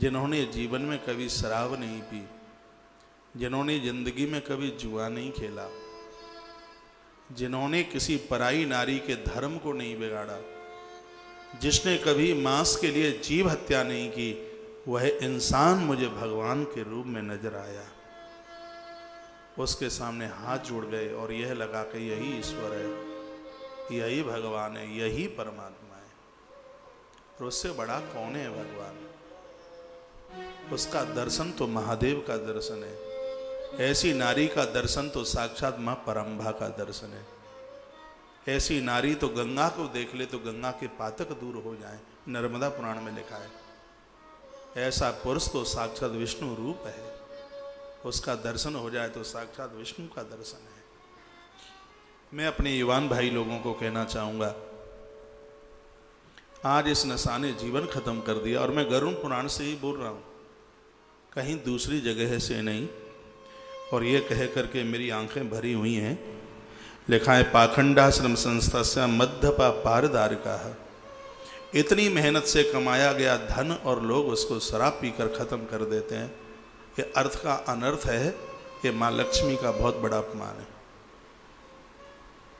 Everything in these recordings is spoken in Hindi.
जिन्होंने जीवन में कभी शराब नहीं पी, जिन्होंने जिंदगी में कभी जुआ नहीं खेला, जिन्होंने किसी पराई नारी के धर्म को नहीं बिगाड़ा, जिसने कभी मांस के लिए जीव हत्या नहीं की, वह इंसान मुझे भगवान के रूप में नजर आया। उसके सामने हाथ जोड़ गए और यह लगा कि यही ईश्वर है, यही भगवान है, यही परमात्मा है। और उससे बड़ा कौन है भगवान? उसका दर्शन तो महादेव का दर्शन है। ऐसी नारी का दर्शन तो साक्षात मां परंभा का दर्शन है। ऐसी नारी तो गंगा को देख ले तो गंगा के पातक दूर हो जाए, नर्मदा पुराण में लिखा है। ऐसा पुरुष तो साक्षात विष्णु रूप है, उसका दर्शन हो जाए तो साक्षात विष्णु का दर्शन है। मैं अपने युवान भाई लोगों को कहना चाहूंगा, आज इस नशा ने जीवन खत्म कर दिया, और मैं गरुड़ पुराण से ही बोल रहा हूं, कहीं दूसरी जगह से नहीं। और ये कह करके मेरी आंखें भरी हुई हैं। लिखा है पाखंडाश्रम संस्था से मध्यपा पारदारिका है। इतनी मेहनत से कमाया गया धन और लोग उसको शराब पीकर खत्म कर देते हैं। ये अर्थ का अनर्थ है, ये माँ लक्ष्मी का बहुत बड़ा अपमान है।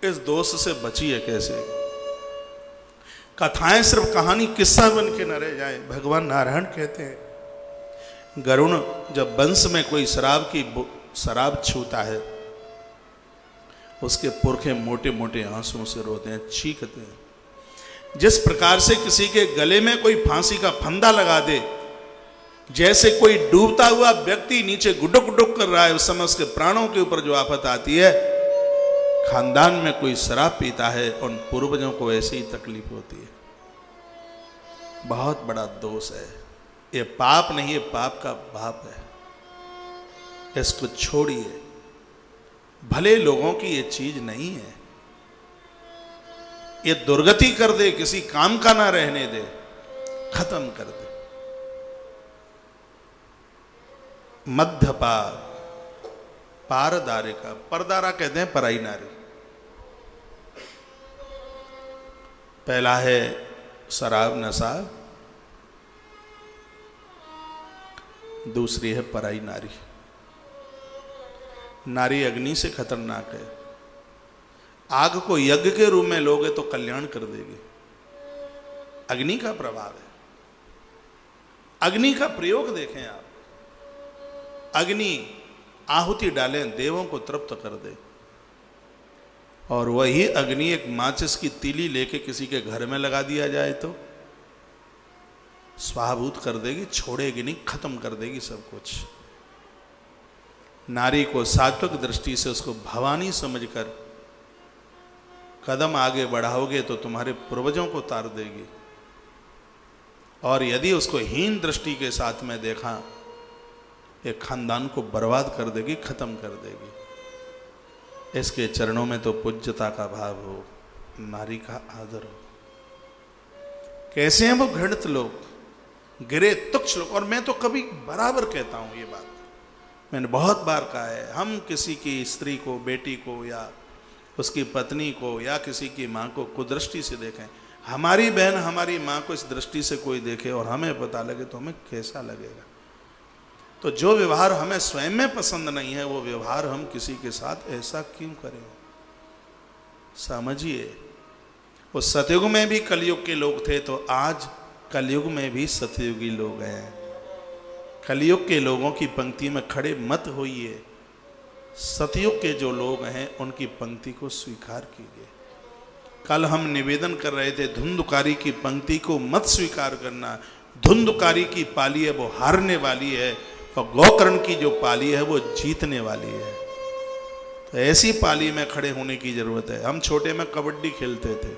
इस दोष से बचिए कैसे? कथाएं सिर्फ कहानी किस्सा बन के न रह जाए। भगवान नारायण कहते हैं, गरुण जब वंश में कोई शराब छूता है, उसके पुरखे मोटे मोटे आंसुओं से रोते हैं, चीखते हैं। जिस प्रकार से किसी के गले में कोई फांसी का फंदा लगा दे, जैसे कोई डूबता हुआ व्यक्ति नीचे गुडुक गुडुक कर रहा है, उस समय उसके प्राणों के ऊपर जो आफत आती है, खानदान में कोई शराब पीता है, उन पूर्वजों को ऐसी ही तकलीफ होती है। बहुत बड़ा दोष है ये। पाप नहीं, ये पाप का बाप है। इसको छोड़िए। भले लोगों की ये चीज नहीं है, ये दुर्गति कर दे, किसी काम का ना रहने दे, खत्म कर दे। मध्यपा पारदारिका, परदारा कहते हैं पराई नारी। पहला है शराब नशा, दूसरी है पराई नारी। नारी अग्नि से खतरनाक है। आग को यज्ञ के रूप में लोगे तो कल्याण कर देगी। अग्नि का प्रभाव है। अग्नि का प्रयोग देखें आप। अग्नि आहुति डालें, देवों को तृप्त कर दे, और वही अग्नि एक माचिस की तीली लेके किसी के घर में लगा दिया जाए तो स्वाहाभूत कर देगी, छोड़ेगी नहीं, खत्म कर देगी सब कुछ। नारी को सात्विक दृष्टि से उसको भवानी समझकर कदम आगे बढ़ाओगे तो तुम्हारे पूर्वजों को तार देगी, और यदि उसको हीन दृष्टि के साथ में देखा, एक खानदान को बर्बाद कर देगी, खत्म कर देगी। इसके चरणों में तो पूज्यता का भाव हो, नारी का आदर हो। कैसे हैं वो घृणित लोग, गिरे तुच्छ लोग। और मैं तो कभी बराबर कहता हूं ये बात, मैंने बहुत बार कहा है, हम किसी की स्त्री को, बेटी को, या उसकी पत्नी को, या किसी की माँ को कुदृष्टि से देखें। हमारी बहन, हमारी माँ को इस दृष्टि से कोई देखे और हमें पता लगे तो हमें कैसा लगेगा। तो जो व्यवहार हमें स्वयं में पसंद नहीं है, वो व्यवहार हम किसी के साथ ऐसा क्यों करें? समझिए, उस सतयुग में भी कलयुग के लोग थे, तो आज कलयुग में भी सतयुगी लोग हैं। कलयुग के लोगों की पंक्ति में खड़े मत होइए। सतयुग के जो लोग हैं उनकी पंक्ति को स्वीकार कीजिए। कल हम निवेदन कर रहे थे, धुंधकारी की पंक्ति को मत स्वीकार करना। धुंधकारी की पाली है वो हारने वाली है, और गोकर्ण की जो पाली है वो जीतने वाली है। तो ऐसी पाली में खड़े होने की जरूरत है। हम छोटे में कबड्डी खेलते थे,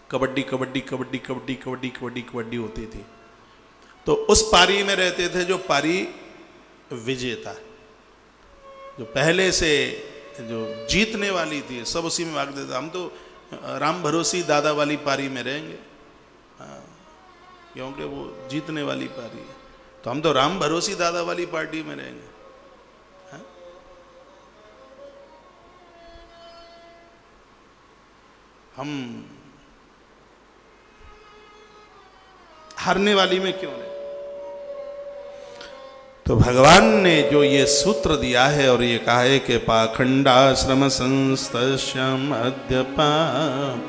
कबड्डी कबड्डी कबड्डी कबड्डी कबड्डी कबड्डी कबड्डी होती थी। तो उस पारी में रहते थे जो पारी विजेता, जो पहले से जो जीतने वाली थी, सब उसी में भागते थे। हम तो राम भरोसी दादा वाली पारी में रहेंगे, क्योंकि वो जीतने वाली पारी है। तो हम तो राम भरोसी दादा वाली पार्टी में रहेंगे। हम हारने वाली में क्यों रहे? तो भगवान ने जो ये सूत्र दिया है और ये कहा है कि पाखंडाश्रम संस्तश्यम अद्यपा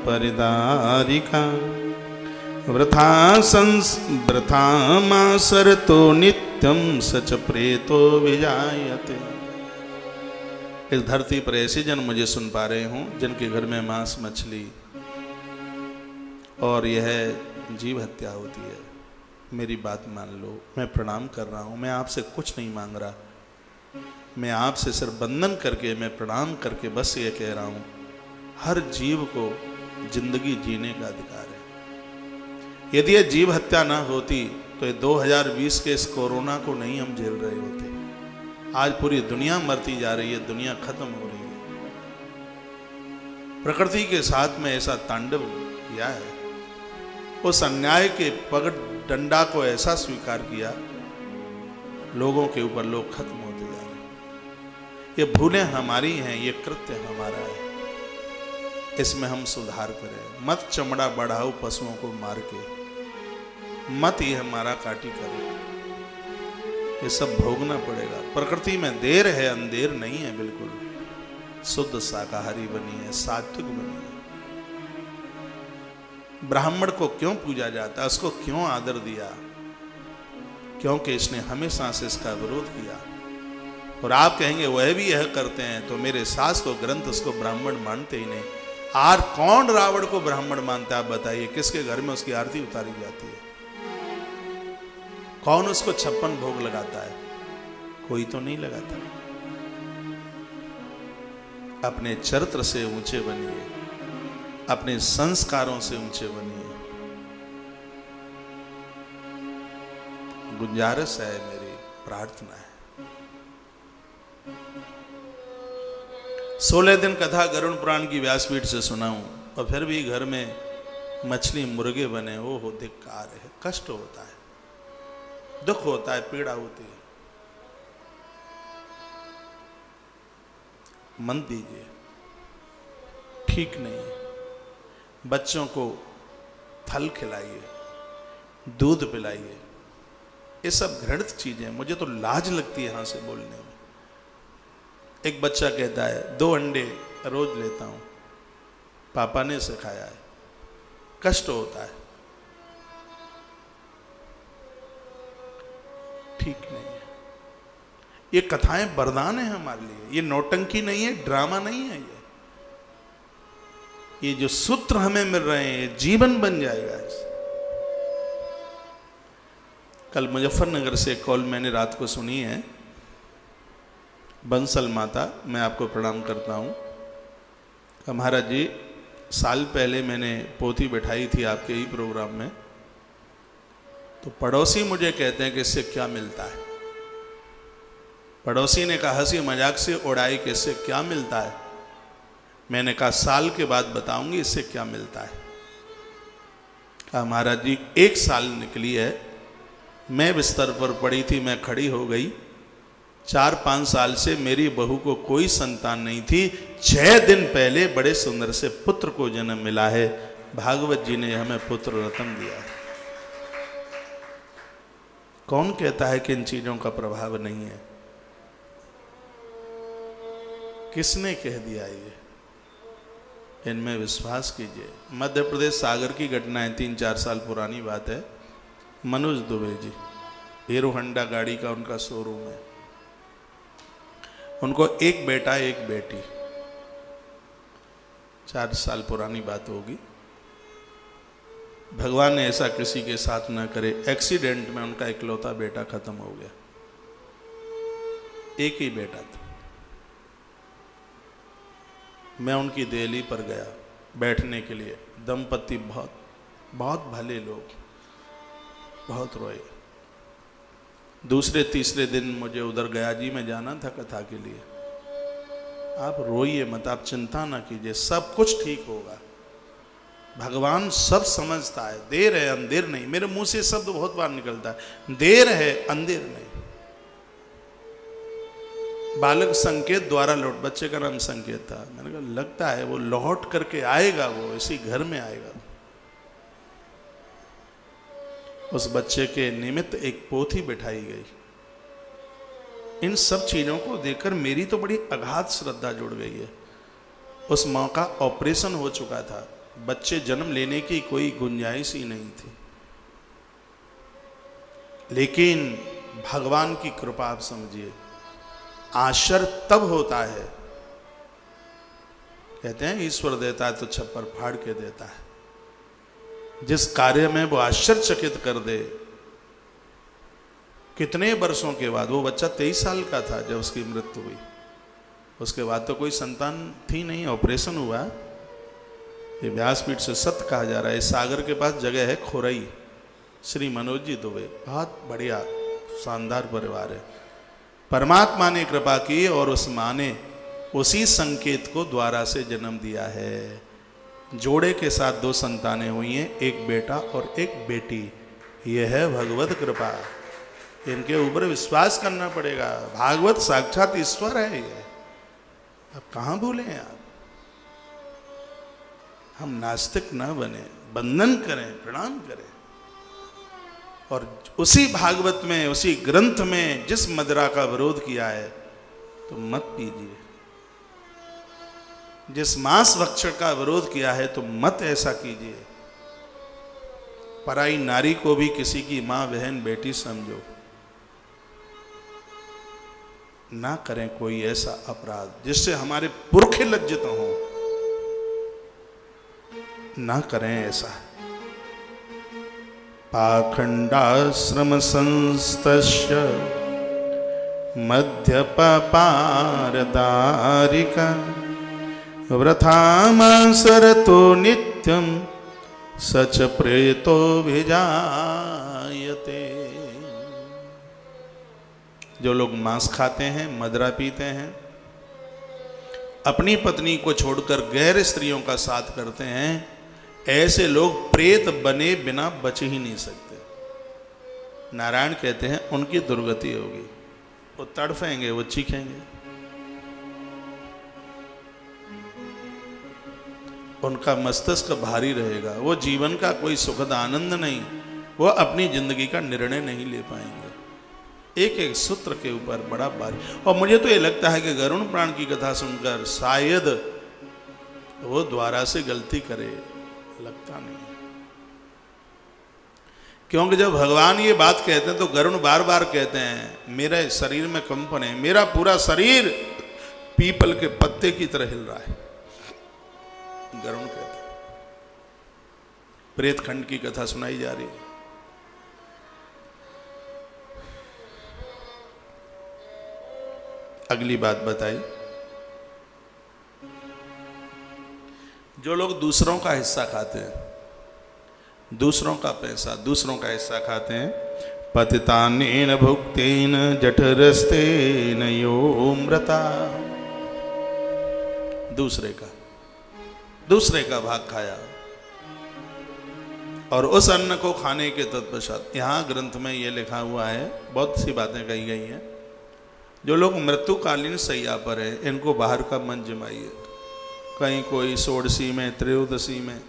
परिदारिका वृथा मासरतो नित्यम सच प्रेतो विजायते। इस धरती पर ऐसे जन मुझे सुन पा रहे हूं जिनके घर में मांस मछली और यह जीव हत्या होती है, मेरी बात मान लो। मैं प्रणाम कर रहा हूं, मैं आपसे कुछ नहीं मांग रहा, मैं आपसे सिर्फ वंदन करके, मैं प्रणाम करके बस ये कह रहा हूं, हर जीव को जिंदगी जीने का अधिकार है। यदि यह जीव हत्या ना होती तो 2020 के इस कोरोना को नहीं हम झेल रहे होते। आज पूरी दुनिया मरती जा रही है, दुनिया खत्म हो रही है। प्रकृति के साथ में ऐसा तांडव किया है, उस अन्याय के पगड़ डंडा को ऐसा स्वीकार किया, लोगों के ऊपर लोग खत्म होते जा रहे हैं। ये भूलें हमारी हैं, ये कृत्य हमारा है, इसमें हम सुधार करें। मत चमड़ा बढ़ाओ पशुओं को मार के, मत ये हमारा काटी करो, ये सब भोगना पड़ेगा। प्रकृति में देर है, अंधेर नहीं है, बिल्कुल शुद्ध शाकाहारी बनी है, सात्विक बनी है। ब्राह्मण को क्यों पूजा जाता है, उसको क्यों आदर दिया? क्योंकि इसने हमेशा से इसका विरोध किया। और आप कहेंगे वह भी यह करते हैं, तो मेरे शास्त्र और ग्रंथ उसको ब्राह्मण मानते ही नहीं। आर कौन रावण को ब्राह्मण मानता है, आप बताइए? किसके घर में उसकी आरती उतारी जाती है? कौन उसको 56 भोग लगाता है? कोई तो नहीं लगाता। अपने चरित्र से ऊंचे बनिए, अपने संस्कारों से ऊंचे बनिए। गुंजारिश है, मेरी प्रार्थना है। 16 दिन कथा गरुड़ पुराण की व्यासपीठ से सुनाऊं और फिर भी घर में मछली मुर्गे बने, वो हो धिक्कार है। कष्ट होता है, दुख होता है, पीड़ा होती है। मन दीजिए, ठीक नहीं है। बच्चों को फल खिलाइए, दूध पिलाइए, ये सब घृणित चीजें। मुझे तो लाज लगती है यहां से बोलने में। एक बच्चा कहता है 2 अंडे रोज लेता हूं, पापा ने सिखाया है। कष्ट होता है, ठीक नहीं है। ये कथाएं वरदान है हमारे लिए, ये नौटंकी नहीं है, ड्रामा नहीं है। ये जो सूत्र हमें मिल रहे हैं, ये जीवन बन जाएगा। कल मुजफ्फरनगर से एक कॉल मैंने रात को सुनी है। बंसल माता, मैं आपको प्रणाम करता हूँ। महाराज जी, साल पहले मैंने पोथी बैठाई थी आपके ही प्रोग्राम में, तो पड़ोसी मुझे कहते हैं कि इससे क्या मिलता है। पड़ोसी ने कहा हंसी मजाक से उड़ाई कि इससे क्या मिलता है। मैंने कहा साल के बाद बताऊंगी इससे क्या मिलता है। कहा महाराज जी 1 साल निकली है, मैं बिस्तर पर पड़ी थी, मैं खड़ी हो गई। 4-5 साल से मेरी बहू को कोई संतान नहीं थी। 6 दिन पहले बड़े सुंदर से पुत्र को जन्म मिला है। भागवत जी ने हमें पुत्र रत्न दिया है। कौन कहता है कि इन चीजों का प्रभाव नहीं है? किसने कह दिया? ये इनमें विश्वास कीजिए। मध्य प्रदेश सागर की घटना है, 3-4 साल पुरानी बात है। मनोज दुबे जी, हीरो होंडा गाड़ी का उनका शोरूम है। उनको 1 बेटा 1 बेटी, 4 साल पुरानी बात होगी। भगवान ने ऐसा किसी के साथ ना करे। एक्सीडेंट में उनका इकलौता बेटा खत्म हो गया। 1 ही बेटा था। मैं उनकी देहली पर गया बैठने के लिए। दंपति बहुत भले लोग, बहुत रोए। दूसरे तीसरे दिन मुझे उधर गया जी, मैं जाना था कथा के लिए। आप रोइए मत, आप चिंता ना कीजिए, सब कुछ ठीक होगा। भगवान सब समझता है। देर है अंधेर नहीं। मेरे मुंह से शब्द बहुत बार निकलता है, देर है अंधेर नहीं। बालक संकेत द्वारा लौट, बच्चे का नाम संकेत था। मैंने कहा लगता है वो लौट करके आएगा, वो इसी घर में आएगा। उस बच्चे के निमित्त एक पोथी बिठाई गई। इन सब चीज़ों को देखकर मेरी तो बड़ी अगाध श्रद्धा जुड़ गई है। उस माँ का ऑपरेशन हो चुका था, बच्चे जन्म लेने की कोई गुंजाइश ही नहीं थी, लेकिन भगवान की कृपा आप समझिए, आश्चर्य तब होता है, कहते हैं ईश्वर देता है तो छप्पर फाड़ के देता है, जिस कार्य में वो आश्चर्यचकित कर दे। कितने वर्षों के बाद, वो बच्चा 23 साल का था जब उसकी मृत्यु हुई, उसके बाद तो कोई संतान थी नहीं, ऑपरेशन हुआ। ये व्यासपीठ से सत्य कहा जा रहा है। इस सागर के पास जगह है खोरई, श्री मनोज जी दुबे, बहुत बढ़िया शानदार परिवार है। परमात्मा ने कृपा की और उस माँ ने उसी संकेत को द्वारा से जन्म दिया है। जोड़े के साथ 2 संतानें हुई हैं, एक बेटा और एक बेटी। यह है भगवत कृपा, इनके ऊपर विश्वास करना पड़ेगा। भागवत साक्षात ईश्वर है ये, अब कहाँ भूलें आप। हम नास्तिक न बने, वंदन करें, प्रणाम करें, और उसी भागवत में, उसी ग्रंथ में जिस मदिरा का विरोध किया है तो मत पीजिए, जिस मांस भक्षण का विरोध किया है तो मत ऐसा कीजिए। पराई नारी को भी किसी की मां, बहन, बेटी समझो। ना करें कोई ऐसा अपराध जिससे हमारे पुरखे लज्जित हों, ना करें ऐसा। पाखंडाश्रम संस्तस्य मध्यपारदारिका व्रथामासरतो नित्यं सच प्रेतो विजायते। जो लोग मांस खाते हैं, मदिरा पीते हैं, अपनी पत्नी को छोड़कर गैर स्त्रियों का साथ करते हैं, ऐसे लोग प्रेत बने बिना बच ही नहीं सकते। नारायण कहते हैं उनकी दुर्गति होगी, वो तड़फेंगे, वो चीखेंगे, उनका मस्तिष्क भारी रहेगा, वो जीवन का कोई सुखद आनंद नहीं, वो अपनी जिंदगी का निर्णय नहीं ले पाएंगे। एक एक सूत्र के ऊपर बड़ा भारी। और मुझे तो ये लगता है कि गरुड़ पुराण की कथा सुनकर शायद वो द्वारा से गलती करे, लगता नहीं, क्योंकि जब भगवान ये बात कहते हैं तो गरुड़ बार बार कहते हैं मेरे शरीर में कंपन है, मेरा पूरा शरीर पीपल के पत्ते की तरह हिल रहा है, गरुड़ कहते हैं। प्रेत खंड की कथा सुनाई जा रही है। अगली बात बताई, जो लोग दूसरों का हिस्सा खाते हैं, दूसरों का पैसा, दूसरों का हिस्सा खाते हैं, पतितानेन भुक्तेन जठरस्तेन योमृता, दूसरे का भाग खाया और उस अन्न को खाने के तत्पश्चात, यहाँ ग्रंथ में ये लिखा हुआ है, बहुत सी बातें कही गई हैं, जो लोग मृत्युकालीन सैया पर है इनको बाहर का मन जमाइए, कहीं कोई षोडशी में, त्रयोदशी में,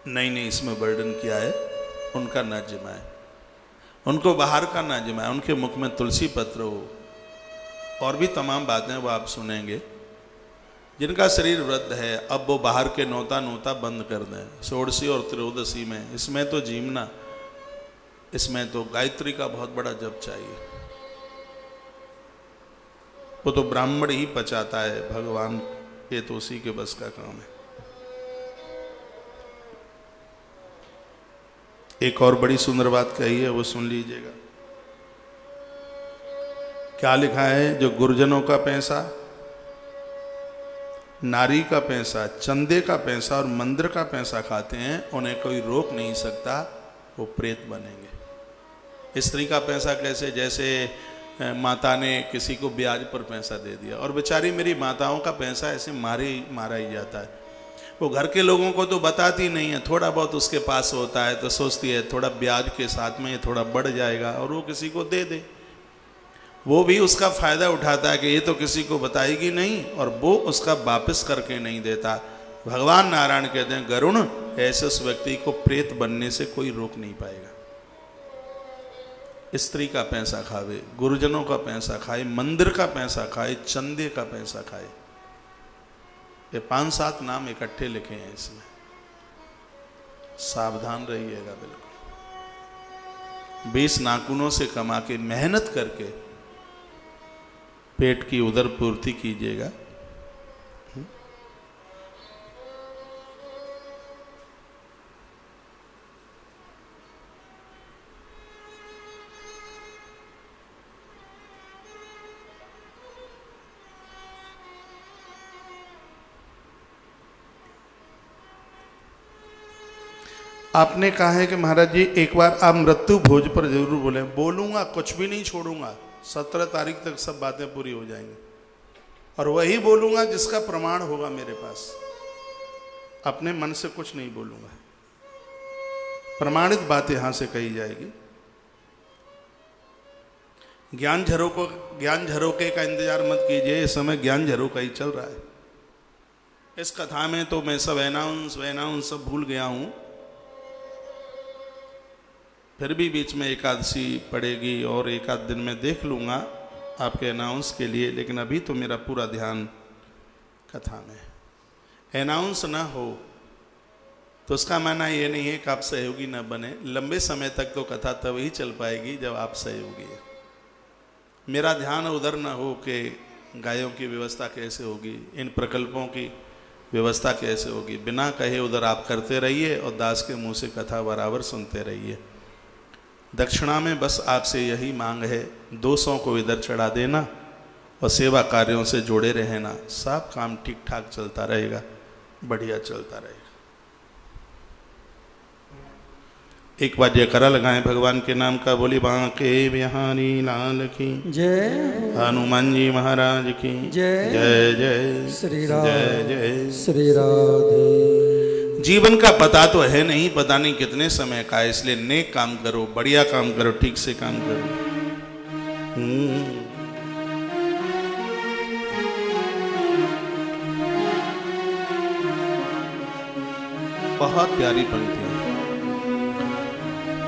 नहीं इसमें वर्णन किया है, उनका ना जमाए, उनको बाहर का ना जमाए, उनके मुख में तुलसी पत्र हो, और भी तमाम बातें वो आप सुनेंगे। जिनका शरीर वृद्ध है अब वो बाहर के नोता बंद कर दें, षोडशी और त्रयोदशी में, इसमें तो जीवना, इसमें तो गायत्री का बहुत बड़ा जप चाहिए, वो तो ब्राह्मण ही पचाता है, भगवान के तो उसी के बस का काम है। एक और बड़ी सुंदर बात कही है, वो सुन लीजिएगा। क्या लिखा है, जो गुरुजनों का पैसा, नारी का पैसा, चंदे का पैसा और मंदिर का पैसा खाते हैं, उन्हें कोई रोक नहीं सकता, वो प्रेत बनेंगे। स्त्री का पैसा कैसे, जैसे माता ने किसी को ब्याज पर पैसा दे दिया, और बेचारी मेरी माताओं का पैसा ऐसे मारा ही जाता है, वो घर के लोगों को तो बताती नहीं है, थोड़ा बहुत उसके पास होता है तो सोचती है थोड़ा ब्याज के साथ में ये थोड़ा बढ़ जाएगा और वो किसी को दे दे, वो भी उसका फ़ायदा उठाता है कि ये तो किसी को बताएगी नहीं, और वो उसका वापस करके नहीं देता। भगवान नारायण कहते हैं गरुण, ऐसे उस व्यक्ति को प्रेत बनने से कोई रोक नहीं पाएगा। स्त्री का पैसा खावे, गुरुजनों का पैसा खाए, मंदिर का पैसा खाए, चंदे का पैसा खाए। ये 5-7 नाम इकट्ठे लिखे हैं इसमें, सावधान रहिएगा बिल्कुल। 20 नाखूनों से कमा के मेहनत करके पेट की उदर पूर्ति कीजिएगा। आपने कहा है कि महाराज जी एक बार आप मृत्यु भोज पर जरूर बोले। बोलूंगा, कुछ भी नहीं छोड़ूंगा। 17 तारीख तक सब बातें पूरी हो जाएंगी और वही बोलूंगा जिसका प्रमाण होगा मेरे पास। अपने मन से कुछ नहीं बोलूंगा, प्रमाणित बात यहां से कही जाएगी। ज्ञान झरोके का इंतजार मत कीजिए, इस समय ज्ञान झरोका ही चल रहा है। इस कथा में तो मैं सब अनाउंस सब भूल गया हूं, फिर भी बीच में एकादशी पड़ेगी और एक आध दिन में देख लूँगा आपके अनाउंस के लिए, लेकिन अभी तो मेरा पूरा ध्यान कथा में। अनाउंस ना हो तो उसका माना ये नहीं है कि आप सहयोगी ना बने। लंबे समय तक तो कथा तब ही चल पाएगी जब आप सहयोगी है। मेरा ध्यान उधर ना हो कि गायों की व्यवस्था कैसे होगी, इन प्रकल्पों की व्यवस्था कैसे होगी। बिना कहे उधर आप करते रहिए और दास के मुंह से कथा बराबर सुनते रहिए। दक्षिणा में बस आपसे यही मांग है, 200 को इधर चढ़ा देना और सेवा कार्यों से जुड़े रहना। सब काम ठीक ठाक चलता रहेगा, बढ़िया चलता रहेगा। एक बार जयकारा लगाएं भगवान के नाम का। बोली बांके बिहारी लाल की जय, हनुमान जी महाराज की जय। जय जय श्री राम, जय जय श्री राधे। जीवन का पता तो है नहीं, पता नहीं कितने समय का है, इसलिए नेक काम करो, बढ़िया काम करो, ठीक से काम करो। बहुत प्यारी पंक्ति है।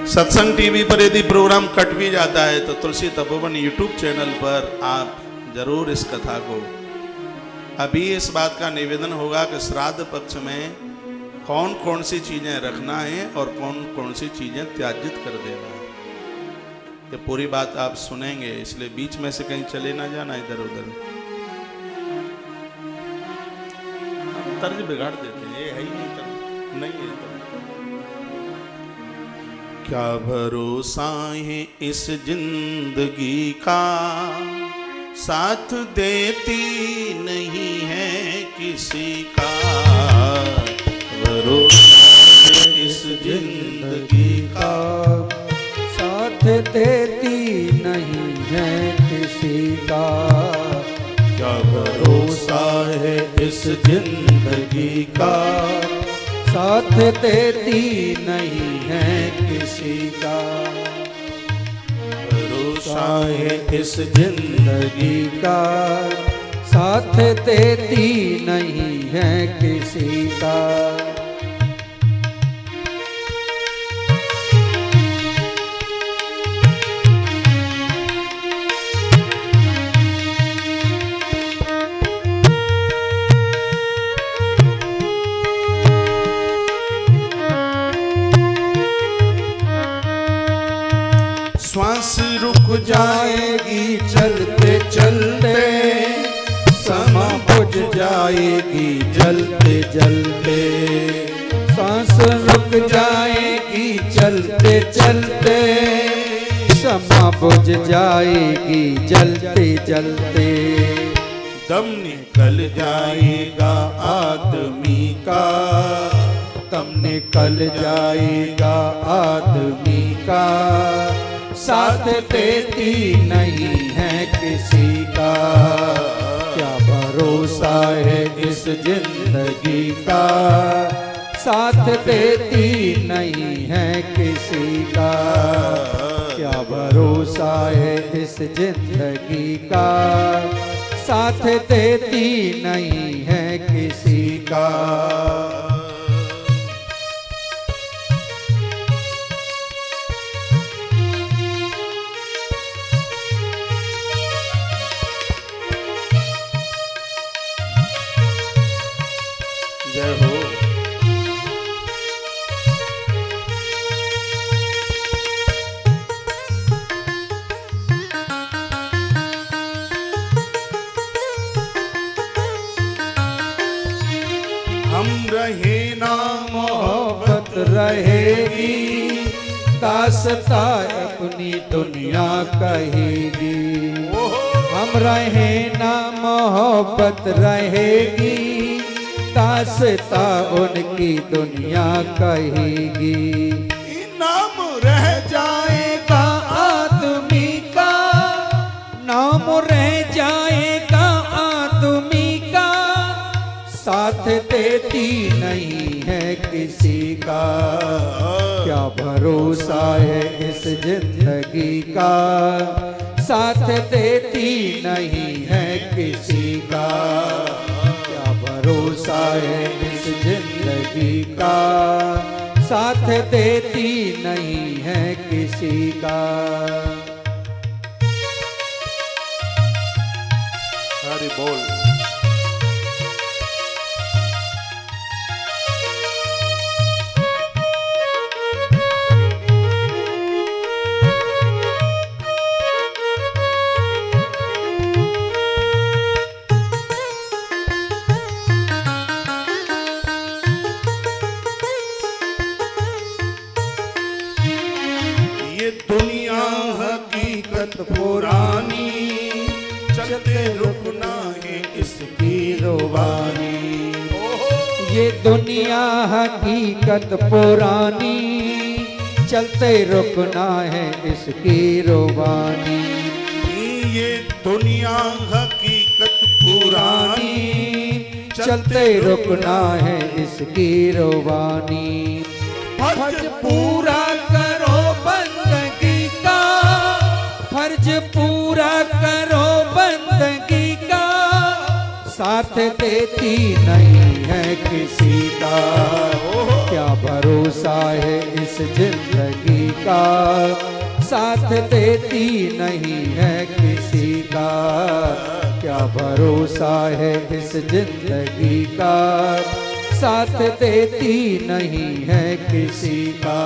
सत्संग टीवी पर यदि प्रोग्राम कट भी जाता है तो तुलसी तपोवन यूट्यूब चैनल पर आप जरूर इस कथा को। अभी इस बात का निवेदन होगा कि श्राद्ध पक्ष में कौन कौन सी चीजें रखना है और कौन कौन सी चीजें त्याजित कर देना है, ये पूरी बात आप सुनेंगे। इसलिए बीच में से कहीं चले ना जाना इधर उधर। तर्ज बिगाड़ देते हैं, ये है ही नहीं तर्ज, नहीं है तर्ज। क्या भरोसा है इस जिंदगी का, साथ देती नहीं है किसी का। भरोसा इस जिंदगी का, साथ देती नहीं है किसी का। क्या भरोसा है इस जिंदगी का, साथ देती नहीं है किसी का। भरोसा है इस जिंदगी का, साथ देती नहीं है किसी का। श्वास रुक जाएगी चलते चलते, समा बुझ जाएगी जलते जलते। सांस रुक जाएगी चलते चलते, समा बुझ जाएगी जलते जलते। दम निकल जाएगा आदमी का, दम निकल जाएगा आदमी का। साथ देती नहीं है किसी का। क्या भरोसा है इस जिंदगी का, साथ देती नहीं है किसी का। क्या भरोसा है इस जिंदगी का, साथ देती नहीं है किसी का। दासता अपनी दुनिया कहेगी। हम रहे ना मोहब्बत रहेगी, दासता उनकी दुनिया कहेगी। नाम रह जाएगा आदमी का, नाम रह जाएगा आदमी का, साथ देती नहीं है किसी का। क्या भरोसा है इस जिंदगी का, साथ देती नहीं है किसी का। क्या भरोसा है इस जिंदगी का, साथ देती नहीं है किसी का। हरि बोल। दुनिया हकीकत पुरानी, चलते रुकना है इसकी रुबानी। ये दुनिया हकीकत पुरानी, चलते रुकना है इसकी रुबानी। ये दुनिया हकीकत पुरानी, चलते रुकना है इसकी रुबानी। फर्ज पूरा करो बंदगी का, फर्ज पूरा करो बंदगी का, साथ देती नहीं है किसी का। क्या भरोसा है इस जिंदगी का, साथ देती नहीं है किसी का। क्या भरोसा है इस जिंदगी का, साथ देती नहीं है किसी का।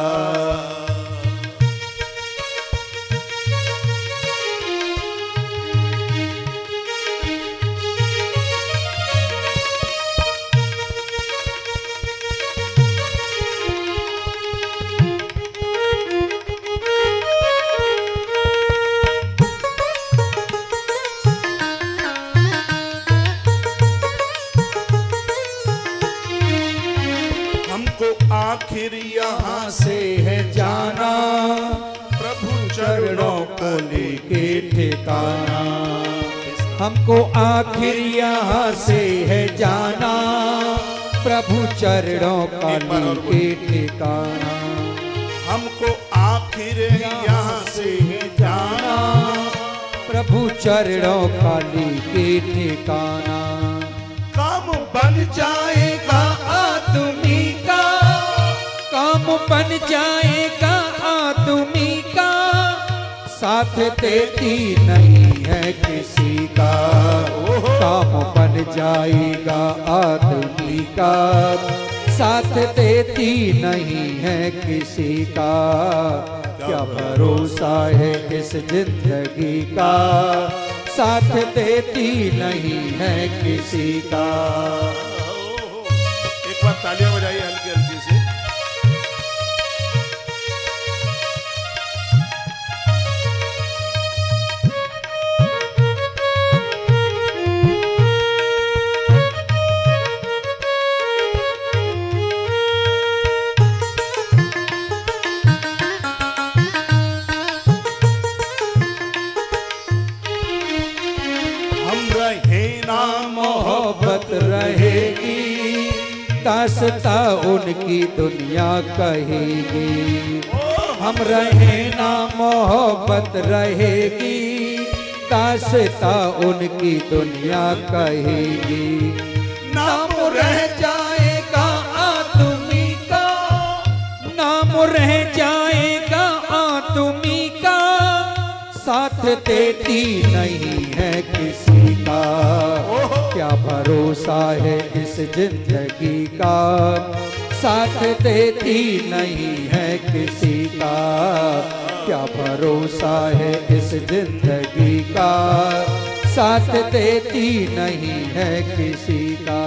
आखिर यहाँ से है जाना, प्रभु चरणों को लेके ठिकाना। हमको आखिर यहाँ से है जाना, प्रभु चरणों का लेके ठिकाना। हमको आखिर यहाँ से है जाना, प्रभु चरणों का लेके ठिकाना। काम बन जाएगा आदमी का, काम बन जाएगा आदमी का, साथ देती नहीं है किसी का। काम बन जाएगा आदमी का, साथ देती नहीं है किसी का। क्या भरोसा है इस जिंदगी का, साथ देती नहीं है किसी का। एक बार तालियां बजाइए हल्की हल्की से। मोहब्बत रहेगी, दासता उनकी दुनिया कहेगी। हम रहे ना मोहब्बत रहेगी, दासता उनकी दुनिया कहेगी। नाम रह जाएगा आदमी का, नाम रह जाएगा आदमी का, साथ देती नहीं है किसी का। क्या भरोसा है इस जिंदगी का, साथ देती नहीं है किसी का। क्या भरोसा है इस जिंदगी का, साथ देती नहीं है किसी का।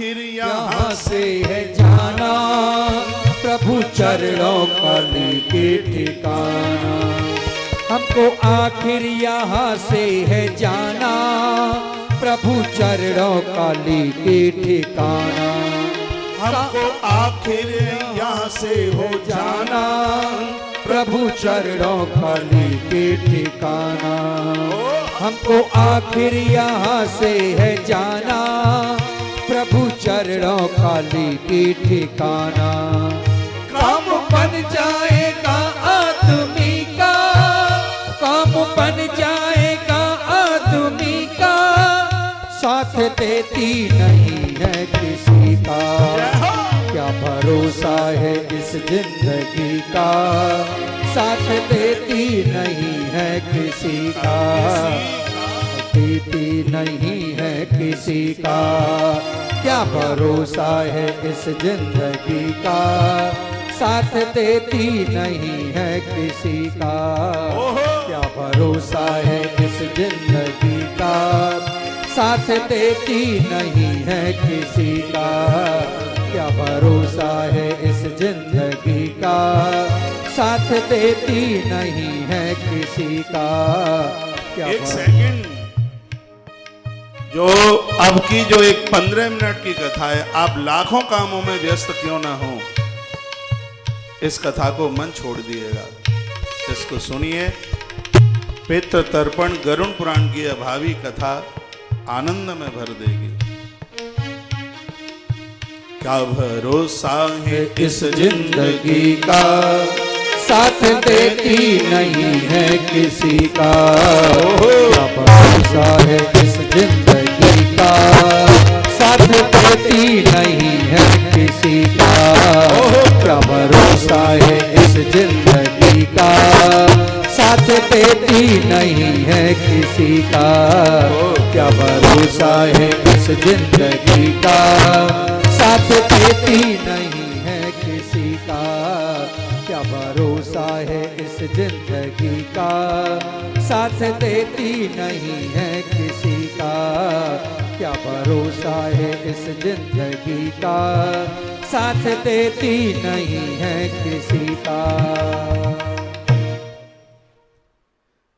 आखिर यहाँ यहाँ से है जाना, प्रभु चरणों कली के ठिकाना। हमको आखिर यहाँ से है जाना, प्रभु चरणों कली के ठिकाना। हमको आखिर यहाँ से हो जाना, प्रभु चरणों कली के ठिकाना। हमको आखिर यहाँ से है जाना, प्रभु चरणों कली के ठिकाना। काम बन जाएगा आदमी का, काम बन जाएगा आदमी का, साथ देती नहीं है किसी का। क्या भरोसा है इस जिंदगी का, साथ देती नहीं है किसी का, देती नहीं है किसी का। क्या भरोसा है इस जिंदगी का, साथ देती नहीं है किसी का। क्या भरोसा है इस जिंदगी का, साथ देती नहीं है किसी का। क्या भरोसा है इस जिंदगी का, साथ देती नहीं है किसी का। क्या एक सेकंड, जो अब की जो एक 15 मिनट की कथा है, आप लाखों कामों में व्यस्त क्यों ना हो, इस कथा को मन छोड़ दिएगा, इसको सुनिए। पितृ तर्पण गरुण पुराण की अभावी कथा आनंद में भर देगी। क्या भरोसा है इस जिंदगी का, साथ देती नहीं है किसी का। क्या भरोसा है इस जिंदगी का, साथ देती नहीं है किसी का। क्या भरोसा है इस जिंदगी का, साथ देती नहीं है किसी का। क्या भरोसा है इस जिंदगी का, साथ देती नहीं है किसी का। क्या भरोसा है इस जिंदगी का, साथ देती नहीं है किसी का। क्या भरोसा है इस जिंदगी का, साथ देती नहीं है किसी का।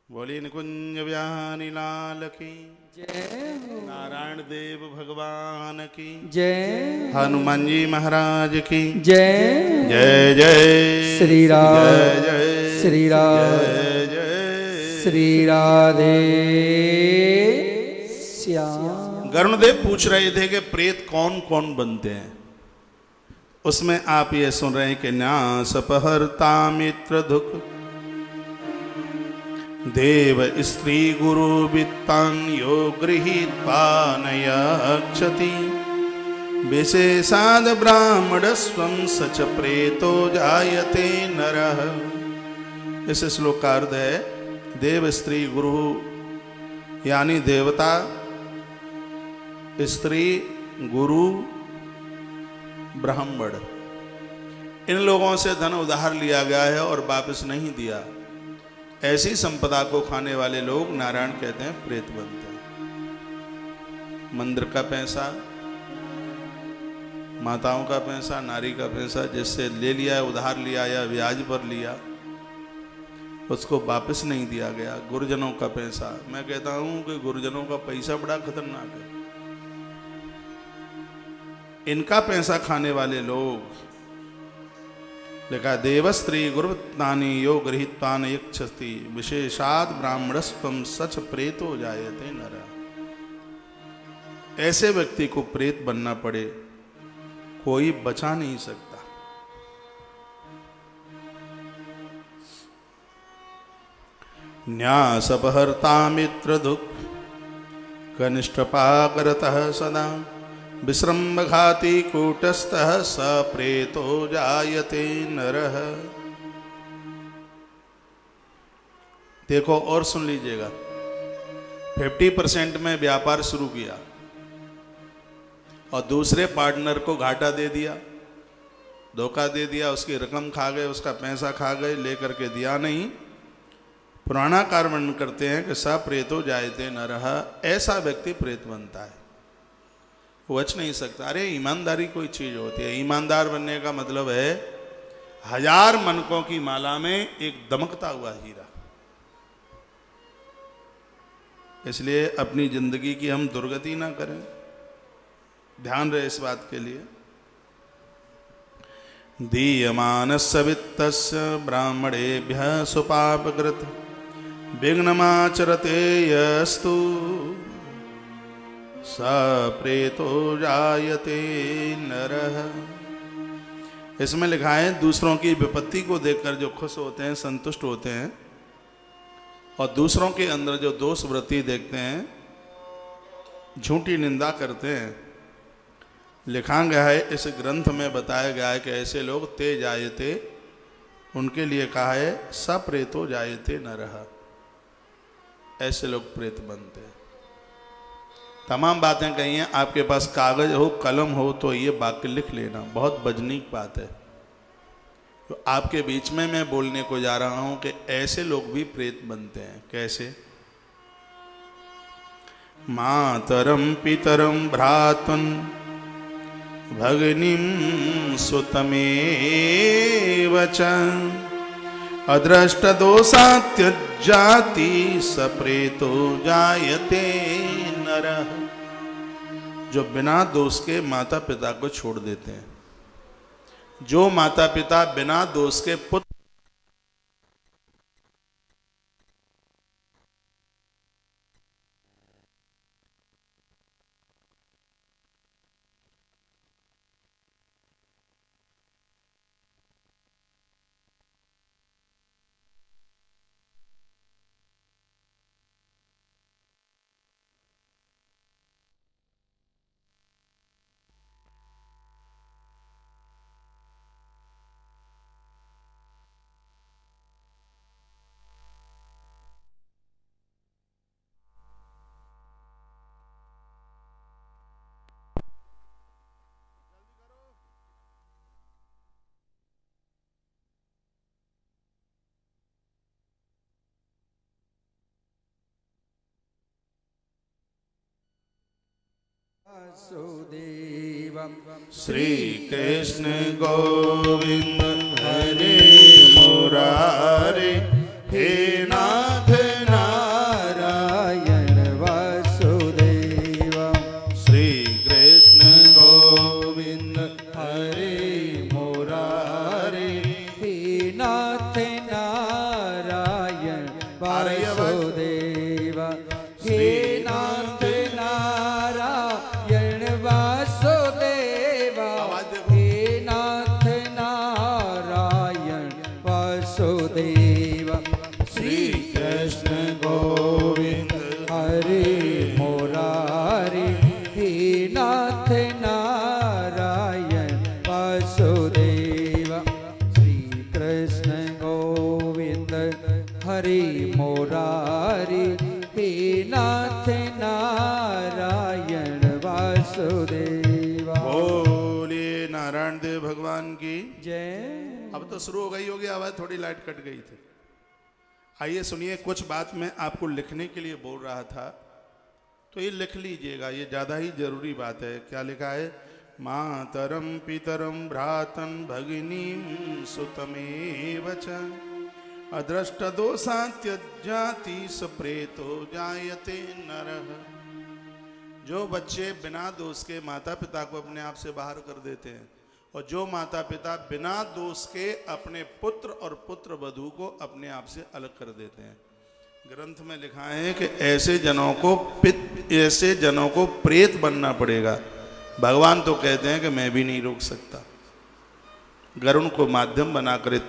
बोलिए निकुंज बिहारी लाल की जय हो। नारायण देव भगवान की जय। हनुमान जी महाराज की जय। जय जय श्री राम। जय जय श्री राम। जय जय श्री राधे श्याम। गरुणदेव पूछ रहे थे कि प्रेत कौन कौन बनते हैं, उसमें आप ये सुन रहे हैं कि न्यास अपहर्ता मित्र दुख, देव स्त्री गुरु वित्तान यो गृहीत्वा नयक्षति, विशेषाद ब्राह्मणस्वं सच प्रेतो जायते नरः। इस श्लोक का अर्थ है देव स्त्री गुरु यानी देवता, स्त्री गुरु ब्राह्मण, इन लोगों से धन उधार लिया गया है और वापस नहीं दिया, ऐसी संपदा को खाने वाले लोग नारायण कहते हैं प्रेत बनते हैं। मंदिर का पैसा, माताओं का पैसा, नारी का पैसा जिससे ले लिया, उधार लिया या ब्याज पर लिया, उसको वापस नहीं दिया गया। गुरुजनों का पैसा, मैं कहता हूं कि गुरुजनों का पैसा बड़ा खतरनाक है। इनका पैसा खाने वाले लोग, लिखा देवस्त्री गुरुवत्तानि यो गृहीत्वान यक्षति, विशेषाद ब्राह्मणस्त्वं सच प्रेतो जायते नरः। ऐसे व्यक्ति को प्रेत बनना पड़े, कोई बचा नहीं सकता। न्यास अपहर्ता मित्र दुख, कनिष्ठपाकरतः सदा, विश्रम्भघाती कूटस्थः स प्रेतो जायते नरः। देखो और सुन लीजिएगा, 50% में व्यापार शुरू किया और दूसरे पार्टनर को घाटा दे दिया, धोखा दे दिया, उसकी रकम खा गए, उसका पैसा खा गए, लेकर के दिया नहीं। पुराना कार्य वर्णन करते हैं कि स प्रेतो जायते नरः, ऐसा व्यक्ति प्रेत बनता है। वो बच नहीं सकता। अरे ईमानदारी कोई चीज होती है, ईमानदार बनने का मतलब है 1000 मनकों की माला में एक दमकता हुआ हीरा। इसलिए अपनी जिंदगी की हम दुर्गति ना करें, ध्यान रहे इस बात के लिए। दीयमानस्य वित्तस्य ब्राह्मणेभ्यः सुपापकृत विघ्नमाचरते यस्तु स प्रेतो जायते नरः। इसमें लिखा है दूसरों की विपत्ति को देखकर जो खुश होते हैं, संतुष्ट होते हैं, और दूसरों के अंदर जो दोष वृत्ति देखते हैं, झूठी निंदा करते हैं, लिखा गया है इस ग्रंथ में बताया गया है कि ऐसे लोग ते जायते, उनके लिए कहा है सप्रेतो जायते नरः, ऐसे लोग प्रेत बनते हैं। तमाम बातें कही हैं, आपके पास कागज हो कलम हो तो ये वाक्य लिख लेना, बहुत वजनीक बात है। तो आपके बीच में मैं बोलने को जा रहा हूं कि ऐसे लोग भी प्रेत बनते हैं। कैसे? मातरम पितरम भ्रातन भगिनीं सुतमेव च अदृष्ट दोषात् त्यज्याति सप्रेतो जायते नरः। जो बिना दोष के माता पिता को छोड़ देते हैं, जो माता पिता बिना दोष के पुत्र वासुदेवं श्री कृष्ण गोविंद हरे मुरारे, हे नाथ नारायण वासुदेवं श्री कृष्ण गोविंद हरे मुरारे। हे नाथ नारायण वासुदेव, हे नाथ नारायण वासुदेव, हे नाथ नारायण वासुदेव। श्री कृष्ण गोविंद हरे मुरारी, हे नाथ नारायण वासुदेव। श्री कृष्ण गोविंद हरे मुरारी, हे नाथ नारायण वासुदेव। बोलिए नारायण देव भगवान की जय। अब तो शुरू हो गई होगी आवाज, थोड़ी लाइट कट गई थी। आइए सुनिए, कुछ बात मैं आपको लिखने के लिए बोल रहा था तो ये लिख लीजिएगा, ये ज्यादा ही जरूरी बात है। क्या लिखा है? मातरम पितरम भ्रातन भगिनीं सुतमेव च अदृष्ट दोषात् त्यज्याति सप्रेतो जायते नरः। जो बच्चे बिना दोष के माता पिता को अपने आप से बाहर कर देते हैं, और जो माता पिता बिना दोष के अपने पुत्र और पुत्र वधू को अपने आप से अलग कर देते हैं, ग्रंथ में लिखा है कि ऐसे जनों को प्रेत बनना पड़ेगा। भगवान तो कहते हैं कि मैं भी नहीं रोक सकता। गरुण को माध्यम बनाकर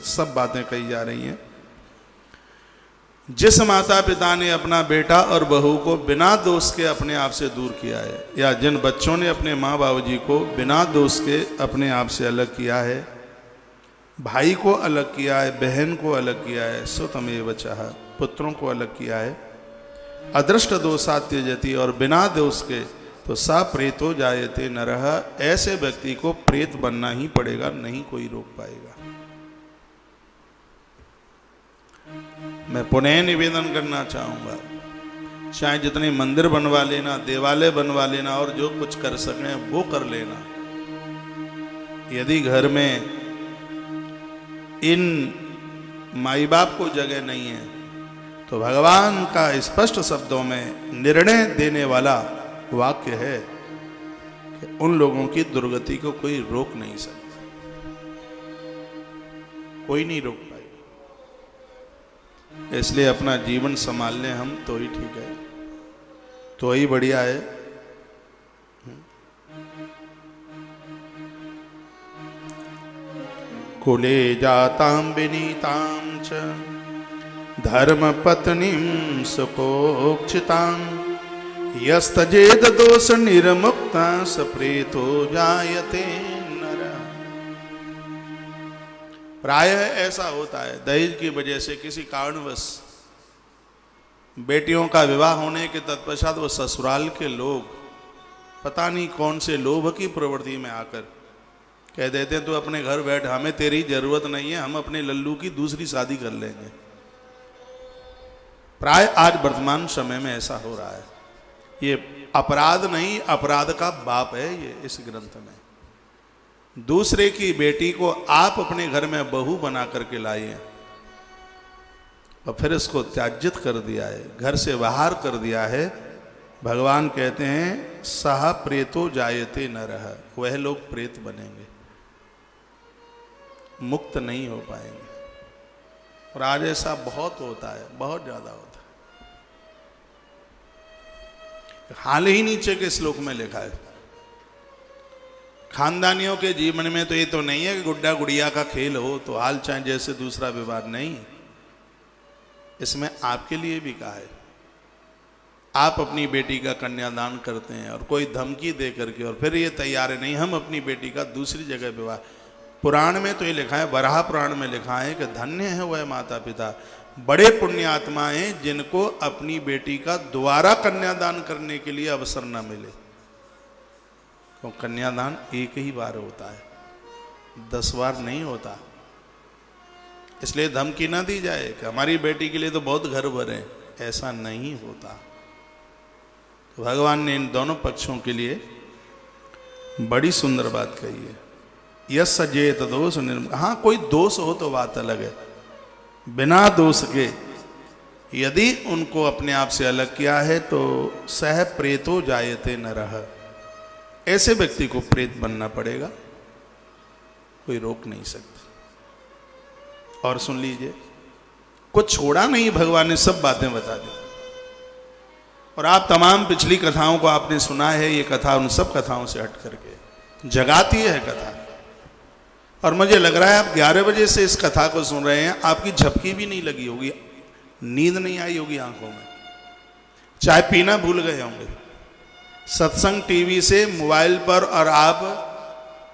सब बातें कही जा रही हैं। जिस माता पिता ने अपना बेटा और बहू को बिना दोष के अपने आप से दूर किया है, या जिन बच्चों ने अपने माँ बाबू जी को बिना दोष के अपने आप से अलग किया है, भाई को अलग किया है, बहन को अलग किया है, सुतमेव चः पुत्रों को अलग किया है, अदृष्ट दोषात् त्यजति और बिना दोष के, तो सा प्रेतो जायते नरः। ऐसे व्यक्ति को प्रेत बनना ही पड़ेगा, नहीं कोई रोक पाएगा। मैं पुनः निवेदन करना चाहूंगा, चाहे जितने मंदिर बनवा लेना, देवालय बनवा लेना और जो कुछ कर सकें वो कर लेना, यदि घर में इन माई बाप को जगह नहीं है तो भगवान का स्पष्ट शब्दों में निर्णय देने वाला वाक्य है कि उन लोगों की दुर्गति को कोई रोक नहीं सकता, कोई नहीं रोक पाएगा। इसलिए अपना जीवन संभाल लें हम तो ही ठीक है, तो ही बढ़िया है। कुले जातां विनीतां च धर्म पत्नीं सुकोक्षितां यस्तजेद दोष निर्मुक्ता सप्रेतो जायते नरः। प्रायः ऐसा होता है दहेज की वजह से किसी कारणवश बेटियों का विवाह होने के तत्पश्चात वो ससुराल के लोग पता नहीं कौन से लोभ की प्रवृत्ति में आकर कह देते हैं तू अपने घर बैठ, हमें तेरी जरूरत नहीं है, हम अपने लल्लू की दूसरी शादी कर लेंगे। प्राय आज वर्तमान समय में ऐसा हो रहा है। ये अपराध नहीं, अपराध का बाप है ये इस ग्रंथ में। दूसरे की बेटी को आप अपने घर में बहू बना करके लाए और फिर इसको त्याज्यत कर दिया है, घर से बाहर कर दिया है। भगवान कहते हैं सह प्रेतो जायते नरः, वह लोग प्रेत बनेंगे, मुक्त नहीं हो पाएंगे। और आज ऐसा बहुत होता है, बहुत ज्यादा होता है। हाल ही नीचे के श्लोक में लिखा है खानदानियों के जीवन में तो ये तो नहीं है कि गुड्डा गुड़िया का खेल हो तो हाल चाहे जैसे दूसरा विवाद नहीं, इसमें आपके लिए भी कहा है। आप अपनी बेटी का कन्यादान करते हैं और कोई धमकी दे करके और फिर ये तैयार है नहीं हम अपनी बेटी का दूसरी जगह विवाह। पुराण में तो ये लिखा है, वराह पुराण में लिखा है कि धन्य है वह माता पिता, बड़े पुण्यात्मा हैं जिनको अपनी बेटी का दोबारा कन्यादान करने के लिए अवसर न मिले। तो कन्यादान एक ही बार होता है, 10 बार नहीं होता। इसलिए धमकी ना दी जाए कि हमारी बेटी के लिए तो बहुत घर भरे, ऐसा नहीं होता। तो भगवान ने इन दोनों पक्षों के लिए बड़ी सुंदर बात कही है। यस सजेत दोष निर्म, हाँ कोई दोष हो तो बात अलग है, बिना दोष के यदि उनको अपने आप से अलग किया है तो सह प्रेतो जायते नरः, ऐसे व्यक्ति को प्रेत बनना पड़ेगा, कोई रोक नहीं सकता। और सुन लीजिए, कुछ छोड़ा नहीं, भगवान ने सब बातें बता दी। और आप तमाम पिछली कथाओं को आपने सुना है, ये कथा उन सब कथाओं से हट करके जगाती है कथा। और मुझे लग रहा है आप 11 बजे से इस कथा को सुन रहे हैं, आपकी झपकी भी नहीं लगी होगी, नींद नहीं आई होगी आंखों में, चाय पीना भूल गए होंगे। सत्संग टीवी से मोबाइल पर और आप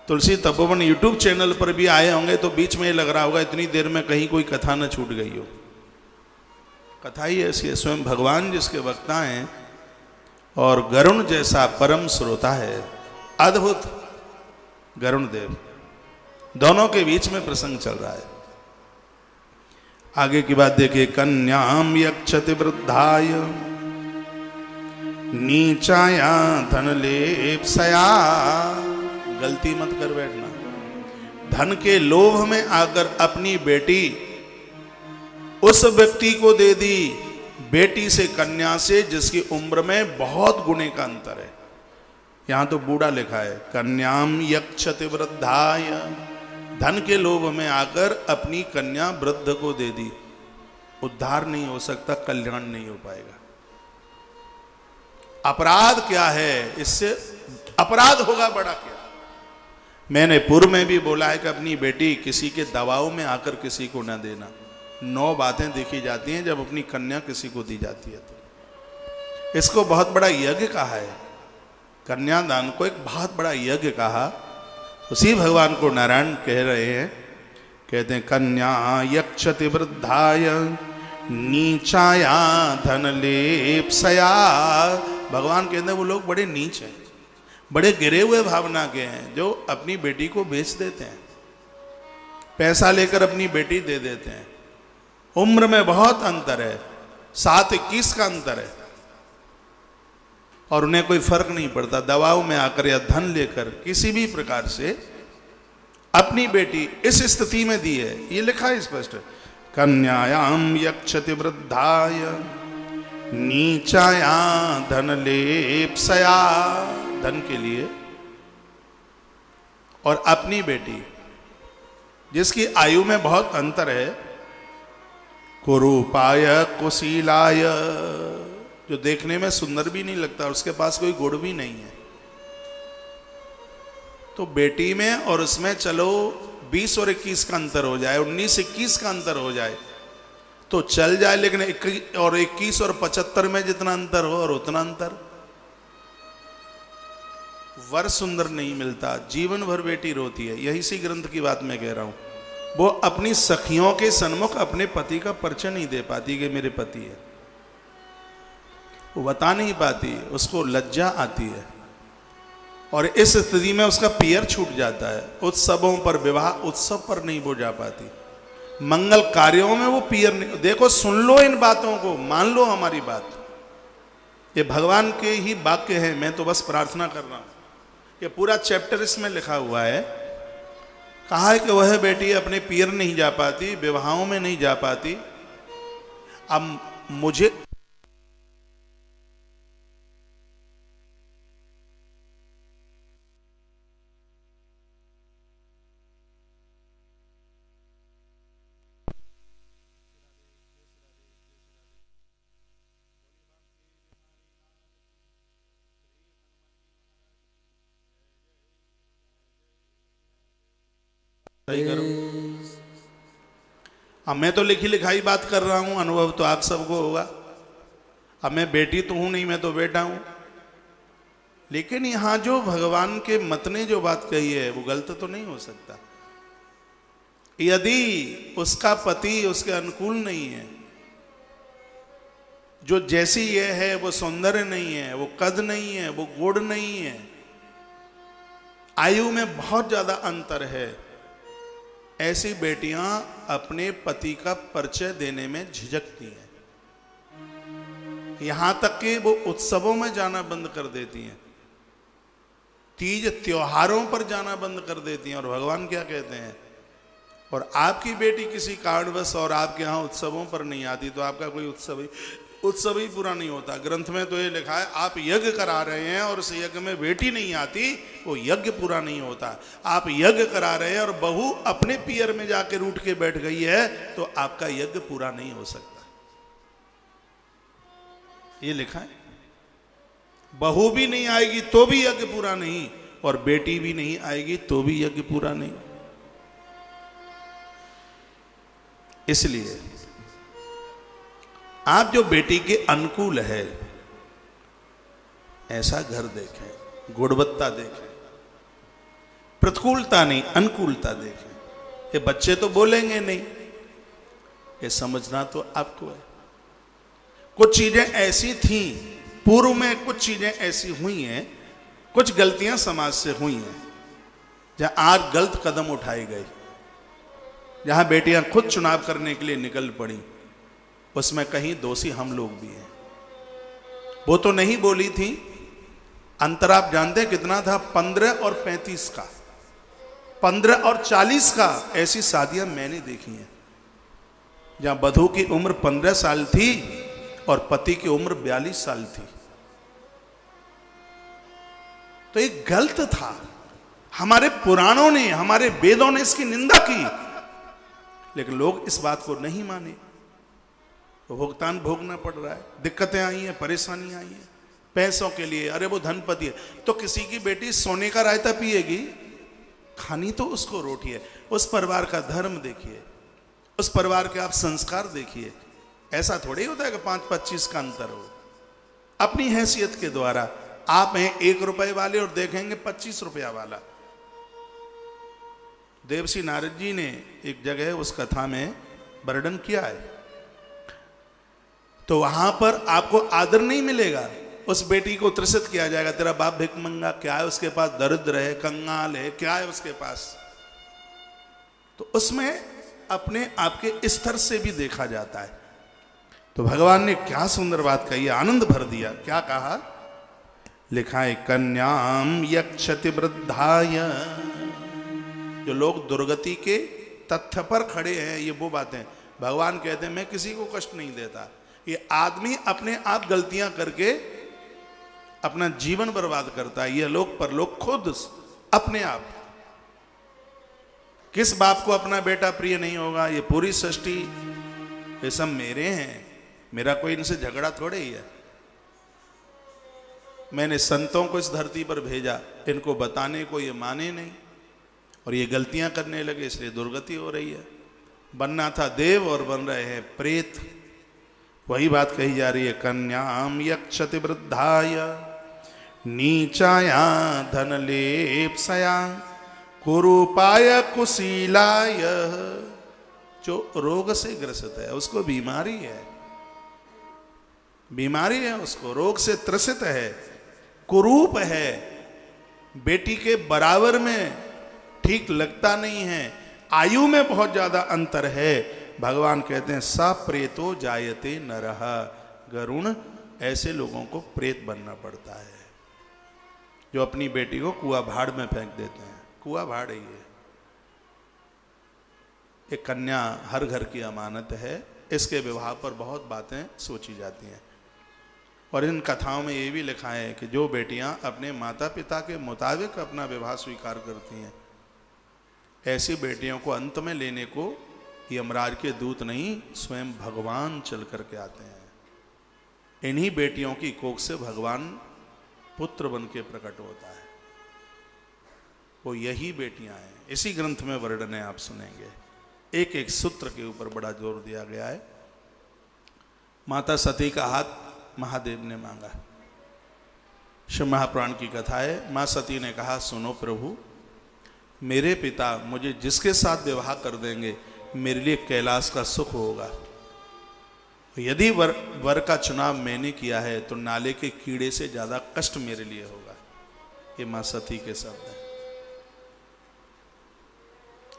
तुलसी तपोवन यूट्यूब चैनल पर भी आए होंगे तो बीच में ये लग रहा होगा इतनी देर में कहीं कोई कथा न छूट गई हो। कथा ही ऐसी है, स्वयं भगवान जिसके वक्ता हैं और गरुण जैसा परम श्रोता है, अद्भुत गरुण देव, दोनों के बीच में प्रसंग चल रहा है। आगे की बात देखिए, कन्याम यक्षति वृद्धाय नीचाया धन लेप्सया, गलती मत कर बैठना। धन के लोभ में आकर अपनी बेटी उस व्यक्ति को दे दी, बेटी से कन्या से जिसकी उम्र में बहुत गुने का अंतर है। यहां तो बूढ़ा लिखा है, कन्याम यक्षति वृद्धाय, धन के लोभ में आकर अपनी कन्या वृद्ध को दे दी। उद्धार नहीं हो सकता, कल्याण नहीं हो पाएगा। अपराध क्या है, इससे अपराध होगा बड़ा क्या। मैंने पूर्व में भी बोला है कि अपनी बेटी किसी के दबाव में आकर किसी को न देना। 9 बातें देखी जाती हैं जब अपनी कन्या किसी को दी जाती है तो। इसको बहुत बड़ा यज्ञ कहा है, कन्यादान को एक बहुत बड़ा यज्ञ कहा। उसी भगवान को नारायण कह रहे हैं, कहते हैं कन्या यक्षति वृद्धाय नीचाया धन लेप्सया। भगवान कहते हैं वो लोग बड़े नीच हैं, बड़े गिरे हुए भावना के हैं, जो अपनी बेटी को बेच देते हैं, पैसा लेकर अपनी बेटी दे देते हैं। उम्र में बहुत अंतर है, 7-21 का अंतर है। और उन्हें कोई फर्क नहीं पड़ता, दवाओं में आकर या धन लेकर किसी भी प्रकार से अपनी बेटी इस स्थिति में दी है। ये लिखा है स्पष्ट, कन्यायाम यक्षति वृद्धाय नीचाया धन लेप्सया, धन के लिए, और अपनी बेटी जिसकी आयु में बहुत अंतर है, कुरूपाय कुशीलाय, जो देखने में सुंदर भी नहीं लगता, उसके पास कोई गुण भी नहीं है, तो बेटी में और उसमें चलो 20 और 21 का अंतर हो जाए, 19-21 का अंतर हो जाए तो चल जाए, लेकिन 21 और 75 में जितना अंतर हो और उतना अंतर, वर सुंदर नहीं मिलता, जीवन भर बेटी रोती है। यही सी ग्रंथ की बात मैं कह रहा हूं। वो अपनी सखियों के सन्मुख अपने पति का परिचय नहीं दे पाती कि मेरे पति है, वो बता नहीं पाती, उसको लज्जा आती है, और इस स्थिति में उसका पियर छूट जाता है। उत्सवों पर, विवाह उत्सव पर नहीं वो जा पाती, मंगल कार्यों में वो पियर नहीं। देखो, सुन लो इन बातों को, मान लो हमारी बात, ये भगवान के ही वाक्य है, मैं तो बस प्रार्थना कर रहा हूं। ये पूरा चैप्टर इसमें लिखा हुआ है, कहा है कि वह बेटी अपने पियर नहीं जा पाती, विवाहों में नहीं जा पाती। अब मुझे सही करो। अब मैं तो लिखी लिखाई बात कर रहा हूं, अनुभव तो आप सबको होगा। अब मैं बेटी तो हूं नहीं, मैं तो बेटा हूं, लेकिन यहां जो भगवान के मत ने जो बात कही है वो गलत तो नहीं हो सकता। यदि उसका पति उसके अनुकूल नहीं है, जो जैसी ये है वो सौंदर्य नहीं है, वो कद नहीं है, वो गुण नहीं है, आयु में बहुत ज्यादा अंतर है, ऐसी बेटियां अपने पति का परिचय देने में झिझकती हैं, यहां तक कि वो उत्सवों में जाना बंद कर देती हैं, तीज त्योहारों पर जाना बंद कर देती हैं। और भगवान क्या कहते हैं, और आपकी बेटी किसी कारणवश और आपके यहां उत्सवों पर नहीं आती तो आपका कोई उत्सव ही पूरा नहीं होता। ग्रंथ में तो ये लिखा है, आप यज्ञ करा रहे हैं और उस यज्ञ में बेटी नहीं आती, वो यज्ञ पूरा नहीं होता। आप यज्ञ करा रहे हैं और बहू अपने पियर में जाके रूठ के बैठ गई है, तो आपका यज्ञ पूरा नहीं हो सकता। ये लिखा है, बहू भी नहीं आएगी तो भी यज्ञ पूरा नहीं, और बेटी भी नहीं आएगी तो भी यज्ञ पूरा नहीं। इसलिए आप जो बेटी के अनुकूल है ऐसा घर देखें, गुणवत्ता देखें, प्रतिकूलता नहीं, अनुकूलता देखें। ये बच्चे तो बोलेंगे नहीं, ये समझना तो आपको है। कुछ चीजें ऐसी थी पूर्व में, कुछ चीजें ऐसी हुई हैं, कुछ गलतियां समाज से हुई हैं, जहां आज गलत कदम उठाए गए, जहां बेटियां खुद चुनाव करने के लिए निकल पड़ी, उसमें कहीं दोषी हम लोग भी हैं। वो तो नहीं बोली थी, अंतर आप जानते हैं कितना था, 15 और 35 का, 15 और 40 का। ऐसी शादियां मैंने देखी हैं जहां वधू की उम्र 15 साल थी और पति की उम्र 42 साल थी। तो ये गलत था। हमारे पुराणों ने, हमारे वेदों ने इसकी निंदा की, लेकिन लोग इस बात को नहीं माने, तो भुगतान भोगना पड़ रहा है। दिक्कतें आई हैं, परेशानियां आई हैं पैसों के लिए। अरे वो धनपति है तो किसी की बेटी सोने का रायता पिएगी, खानी तो उसको रोटी है। उस परिवार का धर्म देखिए, उस परिवार के आप संस्कार देखिए। ऐसा थोड़ी होता है कि 5-25 का अंतर हो। अपनी हैसियत के द्वारा आप हैं 1 रुपए वाले और देखेंगे 25 रुपया वाला। देवसी नारद जी ने एक जगह उस कथा में वर्णन किया है, तो वहां पर आपको आदर नहीं मिलेगा। उस बेटी को त्रसित किया जाएगा, तेरा बाप भिखमंगा, क्या है उसके पास, दरिद्र है, कंगाल है, क्या है उसके पास। तो उसमें अपने आपके स्तर से भी देखा जाता है। तो भगवान ने क्या सुंदर बात कही, आनंद भर दिया। क्या कहा लिखा है कन्याम यक्षति वृद्धाय। जो लोग दुर्गति के तथ्य पर खड़े हैं, ये वो बातें भगवान कहते हैं मैं किसी को कष्ट नहीं देता। ये आदमी अपने आप गलतियां करके अपना जीवन बर्बाद करता है। ये लोग परलोक खुद अपने आप। किस बाप को अपना बेटा प्रिय नहीं होगा? ये पूरी सृष्टि ये सब मेरे हैं, मेरा कोई इनसे झगड़ा थोड़े ही है। मैंने संतों को इस धरती पर भेजा, इनको बताने को ये माने नहीं और ये गलतियां करने लगे, इसलिए दुर्गति हो रही है। बनना था देव और बन रहे हैं प्रेत। वही बात कही जा रही है कन्याम यक्षति वृद्धाय नीचाया धनलेप्सया कुरूपाय कुशीलाय। जो रोग से ग्रसित है, उसको बीमारी है, बीमारी है उसको, रोग से त्रसित है, कुरूप है, बेटी के बराबर में ठीक लगता नहीं है, आयु में बहुत ज्यादा अंतर है। भगवान कहते हैं सा प्रेतो जायते नरः। गरुण, ऐसे लोगों को प्रेत बनना पड़ता है जो अपनी बेटी को कुआ भाड़ में फेंक देते हैं। कुआ भाड़ ही है। एक कन्या हर घर की अमानत है। इसके विवाह पर बहुत बातें सोची जाती हैं और इन कथाओं में ये भी लिखा है कि जो बेटियां अपने माता पिता के मुताबिक अपना विवाह स्वीकार करती हैं, ऐसी बेटियों को अंत में लेने को यमराज के दूत नहीं, स्वयं भगवान चल करके आते हैं। इन्हीं बेटियों की कोख से भगवान पुत्र बन के प्रकट होता है। वो यही बेटियां हैं। इसी ग्रंथ में वर्णन है, आप सुनेंगे। एक एक सूत्र के ऊपर बड़ा जोर दिया गया है। माता सती का हाथ महादेव ने मांगा। शिव महापुराण की कथा है। मां सती ने कहा सुनो प्रभु, मेरे पिता मुझे जिसके साथ विवाह कर देंगे मेरे लिए कैलाश का सुख होगा। यदि वर का चुनाव मैंने किया है तो नाले के कीड़े से ज्यादा कष्ट मेरे लिए होगा। ये मां सती के शब्द हैं।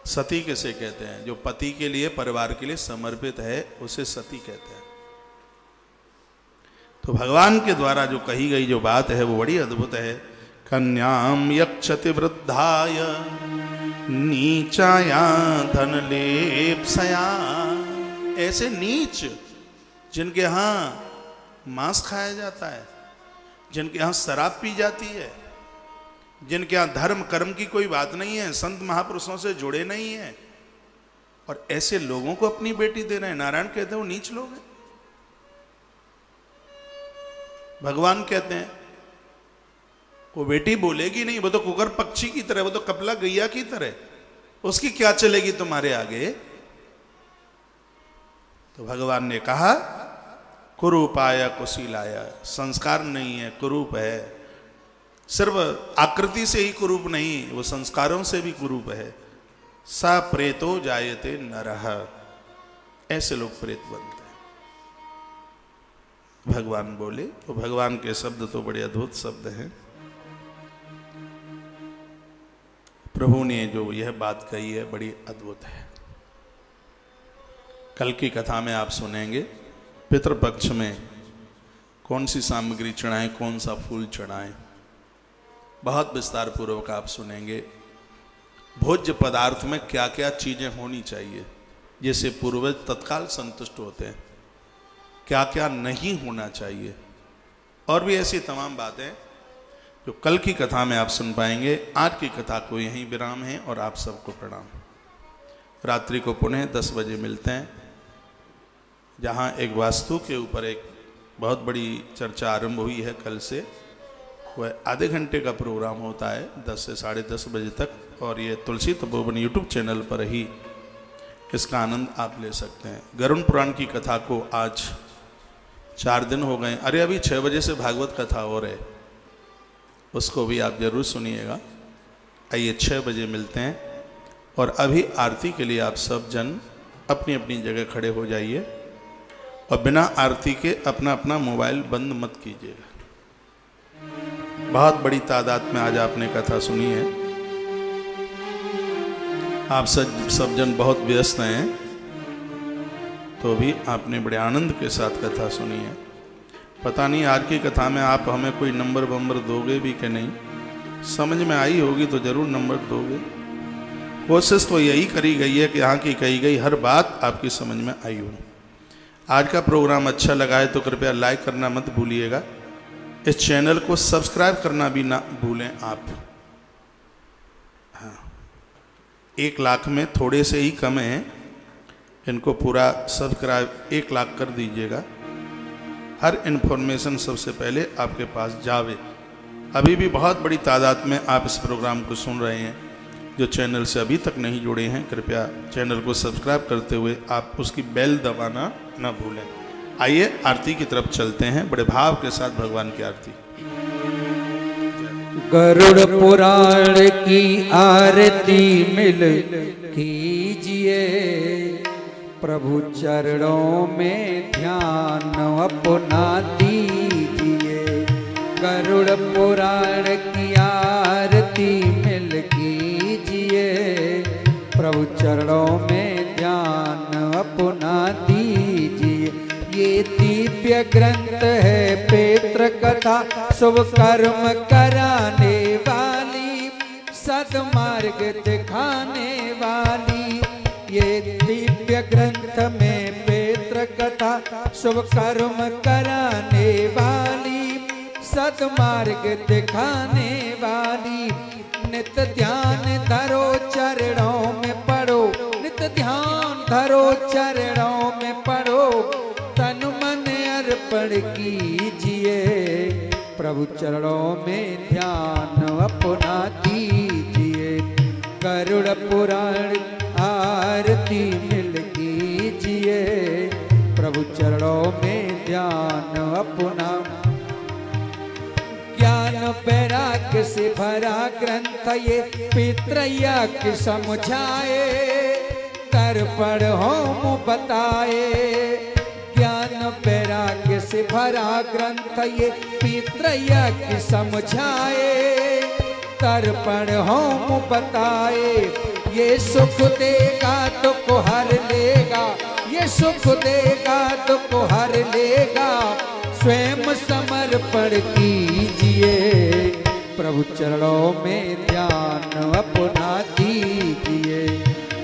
सती किसे कहते हैं? जो पति के लिए, परिवार के लिए समर्पित है, उसे सती कहते हैं। तो भगवान के द्वारा जो कही गई जो बात है वो बड़ी अद्भुत है। कन्याम यक्षति वृद्धाय नीचाया धनलेप्सया। ऐसे नीच जिनके यहाँ मांस खाया जाता है, जिनके यहाँ शराब पी जाती है, जिनके यहाँ धर्म कर्म की कोई बात नहीं है, संत महापुरुषों से जुड़े नहीं है, और ऐसे लोगों को अपनी बेटी दे रहे हैं। नारायण कहते हैं वो नीच लोग हैं। भगवान कहते हैं वो बेटी बोलेगी नहीं, वो तो कुकर पक्षी की तरह, वो तो कपला गैया की तरह, उसकी क्या चलेगी तुम्हारे आगे। तो भगवान ने कहा कुरूपाय कुशीलाय। संस्कार नहीं है, कुरूप है। सिर्फ आकृति से ही कुरूप नहीं, वो संस्कारों से भी कुरूप है। सा प्रेतो जायते नरः। ऐसे लोग प्रेत बनते हैं। भगवान बोले, तो भगवान के शब्द तो बड़े अद्भुत शब्द हैं। प्रभु ने जो यह बात कही है बड़ी अद्भुत है। कल की कथा में आप सुनेंगे पितृपक्ष में कौन सी सामग्री चढ़ाएं, कौन सा फूल चढ़ाएं, बहुत विस्तार पूर्वक आप सुनेंगे। भोज्य पदार्थ में क्या क्या चीजें होनी चाहिए जिससे पूर्वज तत्काल संतुष्ट होते हैं, क्या क्या नहीं होना चाहिए, और भी ऐसी तमाम बातें जो कल की कथा में आप सुन पाएंगे। आज की कथा को यहीं विराम है और आप सबको प्रणाम। रात्रि को पुनः 10 बजे मिलते हैं, जहाँ एक वास्तु के ऊपर एक बहुत बड़ी चर्चा आरंभ हुई है कल से। वह आधे घंटे का प्रोग्राम होता है 10 से 10:30 बजे तक, और ये तुलसी तपोवन यूट्यूब चैनल पर ही इसका आनंद आप ले सकते हैं। गरुड़ पुराण की कथा को आज 4 दिन हो गए। अरे अभी 6 बजे से भागवत कथा हो रहे, उसको भी आप जरूर सुनिएगा। आइए 6 बजे मिलते हैं। और अभी आरती के लिए आप सब जन अपनी अपनी जगह खड़े हो जाइए और बिना आरती के अपना अपना मोबाइल बंद मत कीजिएगा। बहुत बड़ी तादाद में आज आपने कथा सुनी है। आप सब जन बहुत व्यस्त हैं, तो भी आपने बड़े आनंद के साथ कथा सुनी है। पता नहीं आज की कथा में आप हमें कोई नंबर बम्बर दोगे भी कि नहीं, समझ में आई होगी तो जरूर नंबर दोगे। कोशिश तो यही करी गई है कि यहाँ की कही गई हर बात आपकी समझ में आई हो। आज का प्रोग्राम अच्छा लगा है तो कृपया लाइक करना मत भूलिएगा। इस चैनल को सब्सक्राइब करना भी ना भूलें आप। हाँ, 1 लाख में थोड़े से ही कम हैं, इनको पूरा सब्सक्राइब 1 लाख कर दीजिएगा। हर इन्फॉर्मेशन सबसे पहले आपके पास जावे। अभी भी बहुत बड़ी तादाद में आप इस प्रोग्राम को सुन रहे हैं। जो चैनल से अभी तक नहीं जुड़े हैं, कृपया चैनल को सब्सक्राइब करते हुए आप उसकी बेल दबाना ना भूलें। आइए आरती की तरफ चलते हैं, बड़े भाव के साथ भगवान की आरती। गरुड़ पुराण की आरती मिल कीजिए, प्रभु चरणों में ध्यान अपना दीजिए। गरुड़ पुराण की आरती मिल कीजिए, प्रभु चरणों में ध्यान अपना दीजिए। ये दिव्य ग्रंथ है पेत्र कथा, शुभ कर्म कराने वाली, सद्मार्ग दिखाने वाली। ये दिव्य ग्रंथ में पेत्र कथा, शुभ कर्म कराने वाली, सद्मार्ग दिखाने वाली। नित्य ध्यान धरो चरणों में पढ़ो, नित्य ध्यान धरो चरणों में पढ़ो, तन मन अर्पण कीजिए, प्रभु चरणों में ध्यान अपना दीजिए। गरुड़ पुराण आरती मिल कीजिए, प्रभु चरणों में ध्यान अपना। ज्ञान वैराग्य से भरा ग्रंथ ये पितृयज्ञ समझाए, तर्पण होम बताए। ज्ञान वैराग्य से भरा ग्रंथ ये पितृयज्ञ समझाए, तर्पण होम बताए। ये सुख देगा तो को हर लेगा, ये सुख देगा तो को हर लेगा। स्वयं समर्पण कीजिए, प्रभु चरणों में ध्यान अपना दीजिए।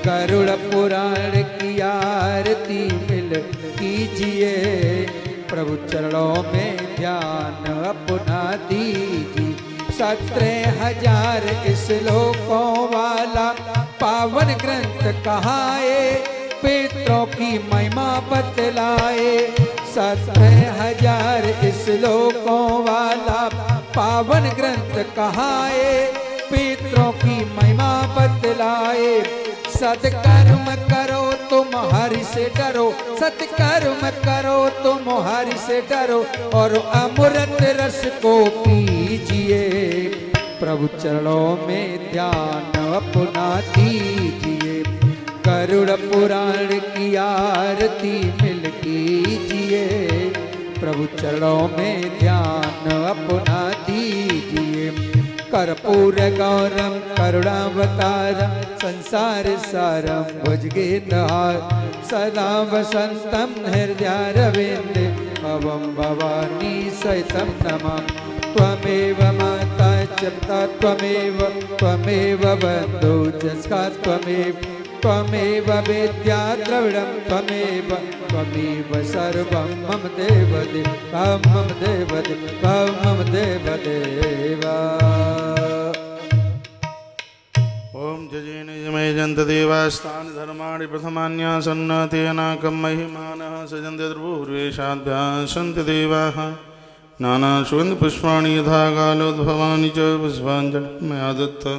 गरुड़ पुराण की आरती मिल कीजिए, प्रभु चरणों में ध्यान अपना दीजिए। 17,000 श्लोकों वाला पावन ग्रंथ कहाए, पितरों की महिमा बतलाए। 17,000 श्लोकों वाला पावन ग्रंथ कहाए, पितरों की महिमा बतलाए। सत्कर्म करो तुम हरि से डरो, सत्कर्म करो तुम हरि से डरो, और अमृत रस को पीजिए, प्रभु चरणों में ध्यान अपना दीजिए। गरुड़ पुराण की आरती मिल कीजिए, प्रभु चरणों में ध्यान अपना दीजिए। कर्पूर गौरम करुणावतारम संसार सारम भुजगेन्द्रहार, सदा वसंतम हृदयारविंदे भवम भवानी सहितं नमामि। त्वमेव माता च पिता त्वमेव, त्वमेव बन्धु च सखा त्वमेव, त्वमेव विद्या द्रविणं त्वमेव, त्वमेव सर्वं मम देवदेव मम देवदेव मम देवदेवा। ओम जजेन यमय जंत देवास्तान धर्माणि प्रथमान्यासन्न तेनाकं महिमानः सजन्ते ध्रुवोर्वेशाभ्यां सन्ति देवाः। नाना सुगंध पुष्पाणि यथा कालोद्भवानि च पुष्पाञ्जलिं मया दत्ता।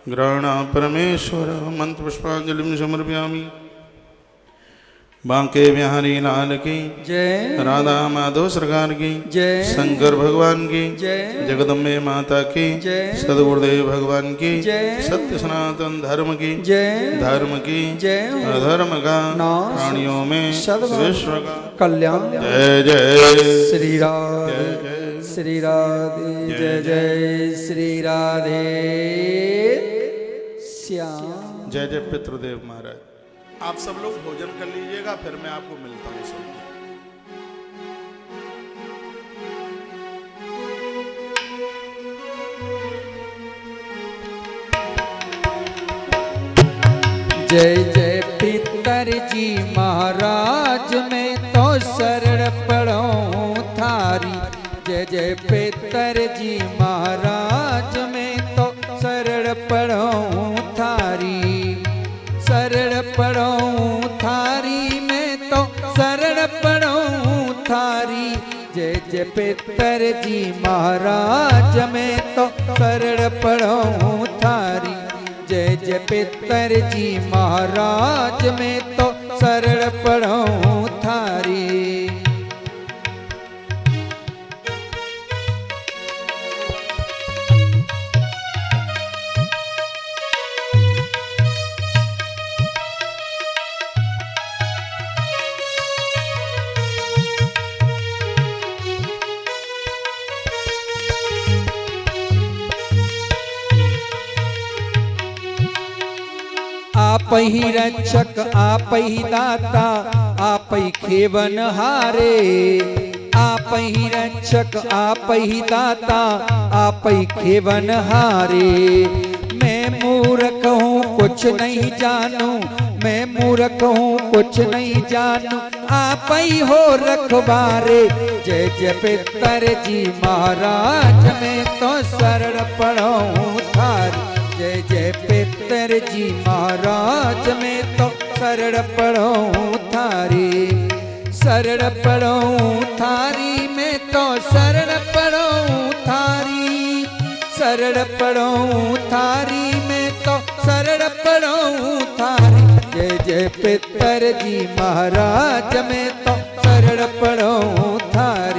ग्रहण परमेश्वर मंत्र पुष्पांजलि समर्पयामि। बांके बिहारी लाल की जय, राधा माधव सरकार की जय, शंकर भगवान की जय, जगदम्बे माता की जय, सदगुरुदेव भगवान की जय, सत्य सनातन धर्म की जय, धर्म की जय, अधर्म का नाश, प्राणियों में विश्व का कल्याण। जय जय श्री राधे जय जय श्री राधे जय जय श्री राधे श्याम। जय जय पितृदेव महाराज। आप सब लोग भोजन कर लीजिएगा, फिर मैं आपको मिलता हूँ सब। जय जय पितर जी महाराज में तो शरण पड़ो थारी। जय जय पितर जी महाराज में तो शरण पड़ो थारी। शरण पड़ो थारी में तो शरण पड़ो थारी। जय जय पितर जी महाराज में तो शरण पड़ो थारी। जय जय पितर जी महाराज में तो शरण पड़ो थारी। आप ही रक्षक आप ही दाता आप ही खेवन हारे। आप ही रक्षक आप ही दाता आप ही खेवन हारे। मैं मूर्ख हूँ कुछ नहीं जानू, मैं मूर्ख हूँ कुछ नहीं जानू, आप ही हो रखवारे। जय जय पितर जी महाराज में तो शरण पड़ो थारी। जय जय पितर जी महाराज में तो शरण पड़ो थारी। शरण पड़ो थारी में तो शरण पड़ो थारी। शरण पड़ो थारी में तो शरण पड़ो थारी। जय जय पितर जी महाराज में तो शरण पड़ो थारी।